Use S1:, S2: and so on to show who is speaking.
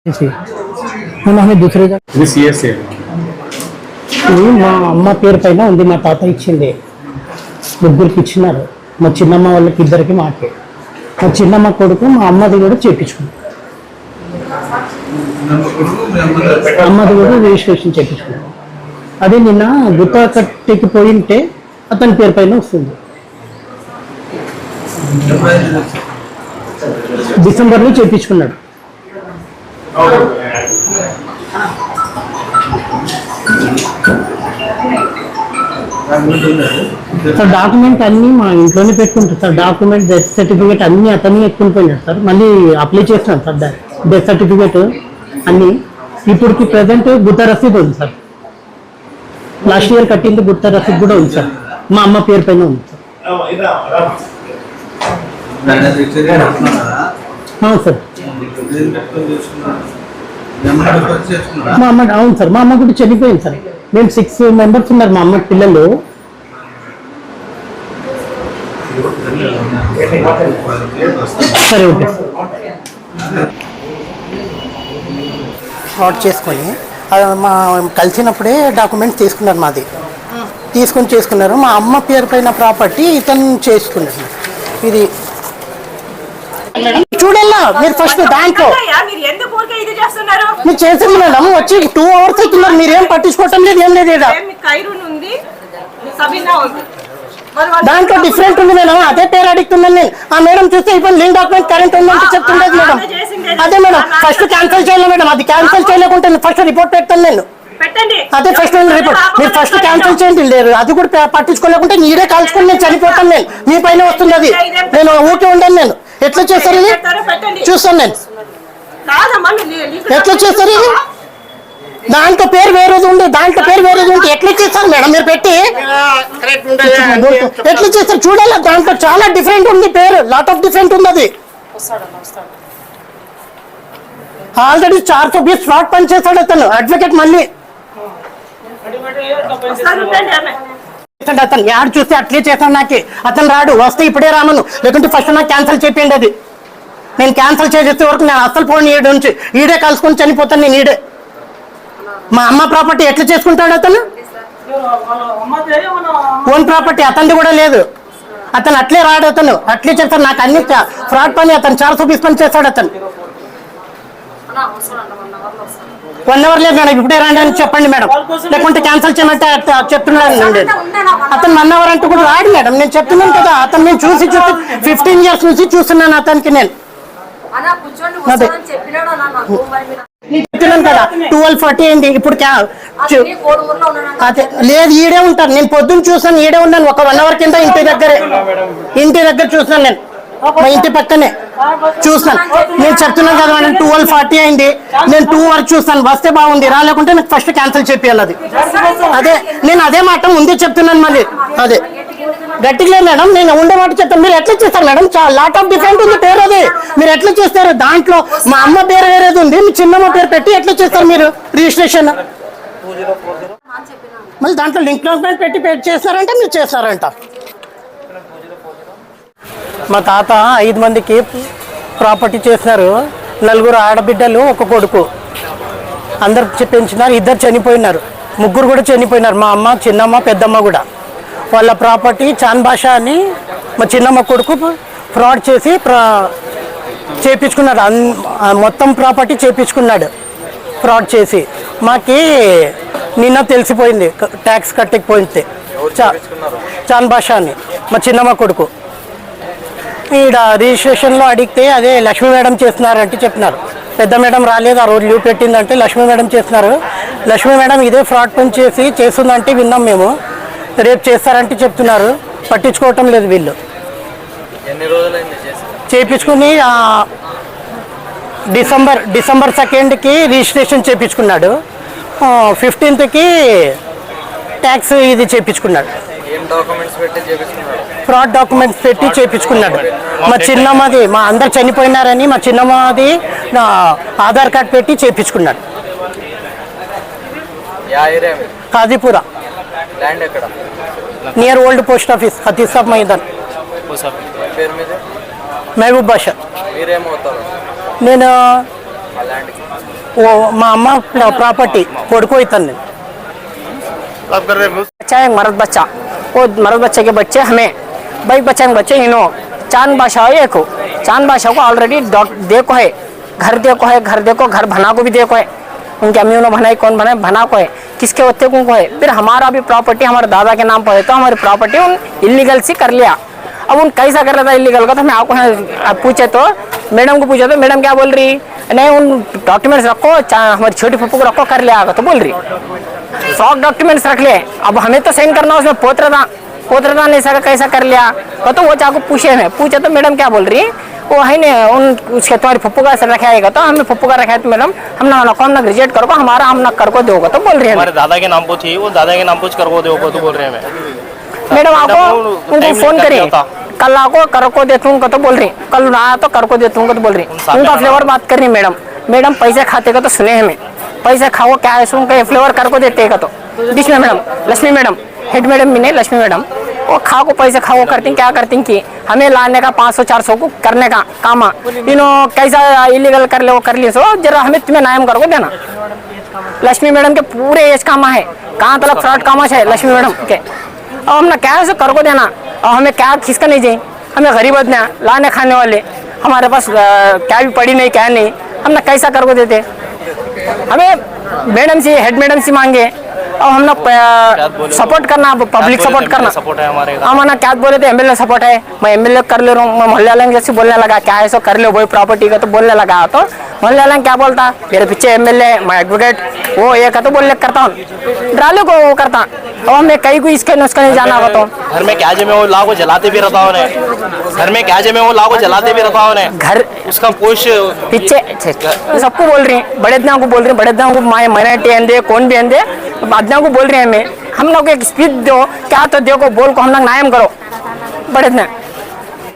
S1: हमें दूसरे మా అమ్మ పేరు పైన ఉంది. మా తాత ఇచ్చింది, ముగ్గురికి ఇచ్చినారు. మా చిన్నమ్మ వాళ్ళకి ఇద్దరికి మాకే. మా చిన్నమ్మ కొడుకు మా అమ్మది కూడా చేయించుకున్నాం. అమ్మది కూడా రిజిస్ట్రేషన్ చేయించుకున్నాం. అది నిన్న గుత్తా కట్టికి పోయింటే అతని పేరు పైన వస్తుంది. డిసెంబర్లో చేయించుకున్నాడు. సార్ డాక్యుమెంట్ అన్నీ మా ఇంట్లోనే పెట్టుకుంటారు సార్. డాక్యుమెంట్, డెత్ సర్టిఫికేట్ అన్నీ అతన్ని ఎత్తుకుని పోయినారు సార్. మళ్ళీ అప్లై చేస్తున్నాం సార్ డెత్ సర్టిఫికేట్ అన్నీ. ఇప్పటికి ప్రజెంట్ గుత్తా రసీద్ ఉంది సార్. లాస్ట్ ఇయర్ కట్టింది గుత్తా రసీద్ కూడా ఉంది సార్. మా అమ్మ పేరు పైన ఉంది సార్. అవును సార్. మా అమ్మ అవును సార్. మా అమ్మ కూడా చనిపోయింది సార్. మేము 6 మెంబర్స్ ఉన్నారు మా అమ్మ పిల్లలు. సరే ఓకే నోట్ చేసుకొని మా కలిసినప్పుడే డాక్యుమెంట్స్ తీసుకున్నారు. మాది చేసుకున్నారు. మా అమ్మ పేరు పైన ప్రాపర్టీ ఇతను చేసుకున్నారు. ఇది చూడల్లా మీరు ఫస్ట్ దాంట్లో మీరు చేసింది మేడం. వచ్చి 2 hours అవుతున్నారు. మీరేం పట్టించుకోవటం లేదు, ఏం లేదు. దాంట్లో డిఫరెంట్ ఉంది మేడం. అదే పేరు అడుగుతున్నాను నేను. ఆ మేడం చూస్తే ఇప్పుడు లింక్ డాక్యుమెంట్ కరెంట్ ఉందంటే చెప్తుండేది మేడం. అదే మేడం ఫస్ట్ క్యాన్సిల్ చేయాలి మేడం. అది క్యాన్సిల్ చేయలేకుంటే ఫస్ట్ రిపోర్ట్ పెడతాను నేను. అదే ఫస్ట్ రిపోర్ట్ మీరు ఫస్ట్ క్యాన్సిల్ చేయండి. లేదు అది కూడా పట్టించుకోలేకుంటే నీడే కాల్చుకొని నేను చనిపోతాను. నేను మీ పైన వస్తుంది అది. నేను ఊకే ఉండను. నేను ఎట్లా చేస్తారు ఇది చూస్తాను. నేను ఎట్లా చేస్తారు ఇది? దాంట్లో పేరు వేరేది ఉంది, దాంట్లో పేరు వేరేది ఉంది. ఎట్లా చేస్తారు మేడం మీరు పెట్టి? ఎట్లా చేస్తారు చూడాలి. దాంట్లో చాలా డిఫరెంట్ ఉంది పేరు. లాట్ ఆఫ్ డిఫరెంట్ ఉంది. అది ఆల్రెడీ 420 ఫ్రాడ్ పని చేస్తాడు అతను అడ్వకేట్. మళ్ళీ అతను యాడ్ చూస్తే అట్లే చేస్తాను. నాకే అతను రాడు. వస్తే ఇప్పుడే రామను, లేకుంటే ఫస్ట్ నాకు క్యాన్సిల్ చేయండి. అది నేను క్యాన్సిల్ చేసే వరకు నేను అసలు పోను. ఈడ నుంచి ఈడే కలుసుకొని చనిపోతాను నేను. ఈడే మా అమ్మ ప్రాపర్టీ ఎట్లా చేసుకుంటాడు అతను? ఓన్ ప్రాపర్టీ అతనిది కూడా లేదు. అతను అట్లే రాడు. అతను అట్లే చేస్తాడు. నాకు అన్ని ఫ్రాడ్ పని అతను 420 పని చేస్తాడు. అతను 1 hour లేదు మేడం. ఇప్పుడే రండి అని చెప్పండి మేడం, లేకుంటే క్యాన్సిల్ చేయమంటే చెప్తున్నాను. అతను 1 hour అంటూ కూడా రాడు మేడం. నేను చెప్తున్నాను కదా. అతను నేను చూసి 15 years నుంచి చూస్తున్నాను అతనికి. నేను చెప్తున్నాను కదా 12:40 అయింది. ఇప్పుడు అదే లేదు, ఈడే ఉంటాను. నేను పొద్దున్న చూసాను, ఈడే ఉన్నాను. ఒక 1 hour కింద ఇంటి దగ్గర చూస్తున్నాను. నేను మా ఇంటి పక్కనే చూస్తాను. నేను చెప్తున్నాను కదా మేడం 12:40 అయింది. నేను 2 వరకు చూస్తాను. వస్తే బాగుంది, రాలేకుంటే నాకు ఫస్ట్ క్యాన్సిల్ చేయాలి. అది అదే నేను అదే మాట ముందే చెప్తున్నాను. మళ్ళీ అదే గట్టిగా మేడం నేను ఉండే మాట చెప్తాను. మీరు ఎట్లా చేస్తారు మేడం? చాలా లాట్ ఆఫ్ డిఫరెంట్ ఉంది పేరు. అది మీరు ఎట్లా చేస్తారు? దాంట్లో మా అమ్మ పేరు వేరేది ఉంది, మీ చిన్నమ్మ పేరు పెట్టి ఎట్లా చేస్తారు మీరు రిజిస్ట్రేషన్? మళ్ళీ దాంట్లో లింక్ డాక్యుమెంట్ పెట్టి చేస్తారంటే మీరు చేస్తారంట. మా తాత 5 మందికి ప్రాపర్టీ చేసినారు. 4 ఆడబిడ్డలు, 1 కొడుకు. అందరు పెంచినారు. 2 చనిపోయినారు. 3 కూడా చనిపోయినారు. మా అమ్మ, చిన్నమ్మ, పెద్దమ్మ కూడా. వాళ్ళ ప్రాపర్టీ చాన్ భాషా అని మా చిన్నమ్మ కొడుకు ఫ్రాడ్ చేసి చేయించుకున్నాడు. మొత్తం ప్రాపర్టీ చేయించుకున్నాడు ఫ్రాడ్ చేసి. మాకి నిన్న తెలిసిపోయింది ట్యాక్స్ కట్టకపోయింది. చాన్ భాషా అని మా చిన్నమ్మ కొడుకు. ఈడ రిజిస్ట్రేషన్లో అడిగితే అదే లక్ష్మీ మేడం చేస్తున్నారంటే చెప్పినారు. పెద్ద మేడం రాలేదు, ఆ రోజు లీవ్ పెట్టిందంటే లక్ష్మీ మేడం చేస్తున్నారు. లక్ష్మీ మేడం ఇదే ఫ్రాడ్ పని చేస్తుందంటే విన్నాం మేము. రేపు చేస్తారంటే చెప్తున్నారు. పట్టించుకోవటం లేదు వీళ్ళు. చేయించుకుని డిసెంబర్ 2కి రిజిస్ట్రేషన్ చేయించుకున్నాడు. 15కి ట్యాక్స్ ఇది చేయించుకున్నాడు. ఫ్రాడ్ డాక్యుమెంట్స్ పెట్టి చేయించుకున్నాడు. మా చిన్నమ్మది మా అందరు చనిపోయినారని మా చిన్నమ్మది ఆధార్ కార్డ్ పెట్టి చేయించుకున్నాడు. Kazipura near old post office, Hathisab Maidan. Mehboob Basha. నేను మా అమ్మ ప్రాపర్టీ కొడుకు అవుతాను నేను
S2: आप कर रहे हैं
S3: बच्चा है मर्द बच्चा, वो मर्द बच्चे के बच्चे हमें, भाई बच्चे के बच्चे इनो चांद बादशाह है एक चांद बादशाह को ऑलरेडी देखो है, घर देखो घर बना को भी देखो है, उनके अम्मी उन्होंने बनाई कौन बनाए बना को है, किसके होते को है। फिर हमारा भी प्रॉपर्टी हमारे दादा के नाम पर है तो हमारी प्रॉपर्टी उन इलीगल से कर लिया। अब उन कैसा कर रहा था इलीगल का, तो मैं आपको पूछे तो मैडम को पूछा तो मैडम क्या बोल रही, नहीं उन डॉक्यूमेंट्स रखो, हमारी छोटी पप्पू को रखो कर लिया आगा, तो बोल रही फ्रॉड डॉक्यूमेंट्स रख ले। अब हमें तो साइन करना उसमें पोत्रता नहीं सका कैसा कर लिया, तो वो चाको पूछे तो मैडम क्या बोल रही, वो है नहीं उन उसके तुम्हारी पप्पू का रखा आएगा तो हमें पप्पू का रखा है तो मैडम हम ना रिजेक्ट करो हमारा हम ना कर को दोगे, तो बोल रही है
S2: हमारे दादा के नाम पर थी, वो दादा के नाम पर कर को दोगे, तो बोल रहे हैं
S3: मैडम आपको उनको फोन करिए कल आपको कर को दे दूंगा, तो बोल रही कल आया तो कर को दे दूंगा, तो बोल रही उनका फ्लेवर बात कर रही मैडम पैसे खाते का तो सुने हमें पैसे खाओ क्या है उनका फ्लेवर कर को देते का, तो बीच में madam Lakshmi madam head madam भी नहीं लक्ष्मी मैडम वो खाओ को पैसे खाओ करती क्या करती कि हमें लाने का 500-400 को करने का काम इनो कैसा इलीगल कर ले वो कर लिए सो जरा हमें तुम्हें नाम कर को देना। लक्ष्मी मैडम के पूरे एज काम है कहाँ तक फ्रॉड काम है लक्ष्मी मैडम के, अब हमने क्या है कर को देना, और हमें क्या खिसका नहीं चाहिए, हमें गरीब आदमी लाने खाने वाले हमारे पास क्या भी पड़ी नहीं क्या नहीं, हमने कैसा कर को देते, हमें मैडम से हेड मैडम से मांगे और हम लोग सपोर्ट करना पब्लिक सपोर्ट करना
S2: सपोर्ट है हमारे
S3: हमारा क्या बोले थे एमएलए सपोर्ट है, मैं एमएलए कर ले रहा हूँ, मैं मोहल्ले वाले जैसे बोलने लगा क्या है सो कर लो वही प्रॉपर्टी का, तो बोलने लगा तो मोहल्ले वाले क्या बोलता मेरे पीछे एमएलए मैं एडवोकेट वो ये का तो बोलने करता हूँ ड्राले को वो करता, और हमें कहीं कोई इसके नुस्खा नहीं जाना होता।
S2: घर में क्या में वो ला को जलाते भी रहता उन्हें, घर में क्या में वो ला को जलाते भी रहता उन्हें,
S3: घर
S2: उसका पोष
S3: पीछे सबको बोल रही बड़े को बोल रही बड़े को माइनॉरिटी आंदे कौन भी आंदे अदना को बोल रहे हैं हम लोग एक स्पीच दो क्या तो देखो बोल को हम लोग नायम करो बड़े